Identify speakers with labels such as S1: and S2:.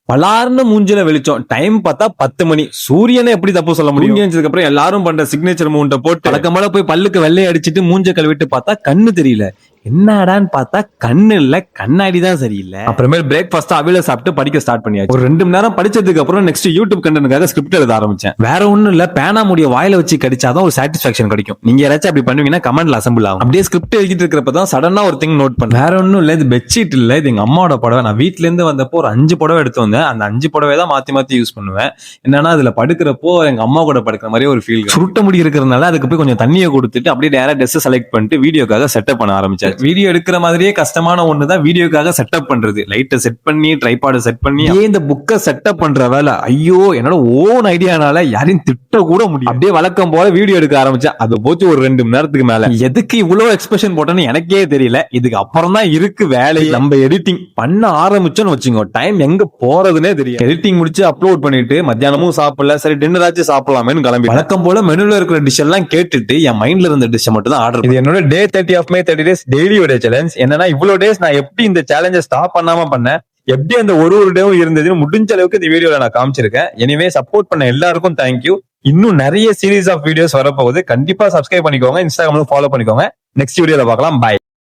S1: பலார்னு மூஞ்சில வெளிச்சம். டைம் பார்த்தா 10 மணி. சூரியனை எப்படி தப்பு சொல்ல முடியும்? தூங்கி அப்புறம் எல்லாரும் பண்ற சிக்னேச்சர் மூவ்மெண்ட் போட்டு வழக்கம்போல போய் பல்லுக்கு வெள்ளை அடிச்சிட்டு மூஞ்ச கழுவிட்டு பார்த்தா கண்ணு தெரியல. என்னடான்னு பார்த்தா கண்ணு இல்ல, கண்ணாடி தான் சரியில்லை. அப்புறமே பிரேக்ஃபாஸ்ட் அவில சாப்பிட்டு படிக்க ஸ்டார்ட் பண்ணியாச்சு. ஒரு 2 மணி நேரம் படிச்சதுக்கு அப்புறம் நெக்ஸ்ட் யூடியூப் கண்டென்ட்காக ஸ்கிரிப்ட் எழுத ஆரம்பிச்சேன். வேற ஒண்ணும் இல்ல, பேனா முடிய வாயில வச்சு கடிச்சாதான் ஒரு சாட்டிஸ்பாக்சன் கிடைக்கும். நீங்க யாராச்சும் அப்படி பண்ணுவீங்கன்னா கமெண்ட்ல அசம்பிள் ஆகும். அப்படியே ஸ்கிரிப்ட் எழுதிட்டு இருக்கிறப்பதான் சடனா ஒரு திங் நோட் பண்ண. வேற ஒண்ணும் இல்ல, இது பெட்ஷீட் இல்ல, இது எங்க அம்மாவோட புடவை. நான் வீட்ல இருந்து வந்தப்போ ஒரு 5 புடவை எடுத்து வந்தேன். அந்த 5 புடவை தான் மாத்தி மாத்தி யூஸ் பண்ணுவேன். என்னன்னா அதுல படுக்கிறப்போ எங்க அம்மா கூட படுக்கிற மாதிரி ஒரு ஃபீல். சுருட்ட முடி இருக்கிறதுனால அதுக்கு போய் கொஞ்சம் தண்ணியை கொடுத்துட்டு அப்படியே டேரக்ட் ட்ரெஸ் செலக்ட் பண்ணிட்டு வீடியோக்காக செட்டப் பண்ண ஆரம்பிச்சாரு. வீடியோ எடுக்கிற மாதிரியே கஷ்டமான ஒண்ணுதான் வீடியோக்காக செட்டப் பண்றது. லைட்டை செட் பண்ணி ட்ரைபாட செட் பண்ணி இந்த புக்கை செட்டப் பண்ற வேலை. ஐயோ, என்னோட ஓன் ஐடியானால யாரையும் திட்ட கூட முடியும். அப்படியே வழக்கம் போல வீடியோ எடுக்க ஆரம்பிச்சேன். அது போச்சு ஒரு 2 மணி நேரத்துக்கு மேல. எதுக்கு இவ்வளவு எக்ஸ்பிரஷன் போட்டேன்னு எனக்கே தெரியல. இதுக்கு அப்புறம் தான் இருக்கு வேலை. நம்ம எடிட்டிங் பண்ண ஆரம்பிச்சோன்னு வச்சுக்கோ, டைம் எங்க போறதுன்னே தெரியும். எடிட்டிங் முடிச்சு அப்லோட் பண்ணிட்டு மத்தியானமும் சாப்பிடல, சரி டின்னர் ஆச்சு சாப்பிடலாமேன்னு கிளம்பி வழக்கம் போல மெனுல இருக்கிற டிஷ் எல்லாம் கேட்டுட்டு என் மைண்ட்ல இருந்த டிஷ் மட்டும் தான் ஆர்டர். இது என்னோட டே 30 ஆஃப் மே 30 டேஸ் டெய்லியோட சேலஞ்ச். என்னன்னா இவ்வளவு டேஸ் நான் எப்படி இந்த சேலஞ்சை ஸ்டாப் பண்ணாம பண்ணேன், எப்படி அந்த ஒரு டேவும் இருந்ததுன்னு முடிஞ்ச அளவுக்கு இந்த வீடியோல நான் காமிச்சிருக்கேன். எனிவே சப்போர்ட் பண்ண எல்லாருக்கும் தேங்க்யூ. இன்னும் நிறைய சீரீஸ் ஆஃப் வீடியோஸ் வரப்போகுது. கண்டிப்பா சப்ஸ்கிரைப் பண்ணிக்கோங்க, இன்ஸ்டாகிராம்ல ஃபாலோ பண்ணிக்கோங்க. நெக்ஸ்ட் வீடியோல பார்க்கலாம். பாய்.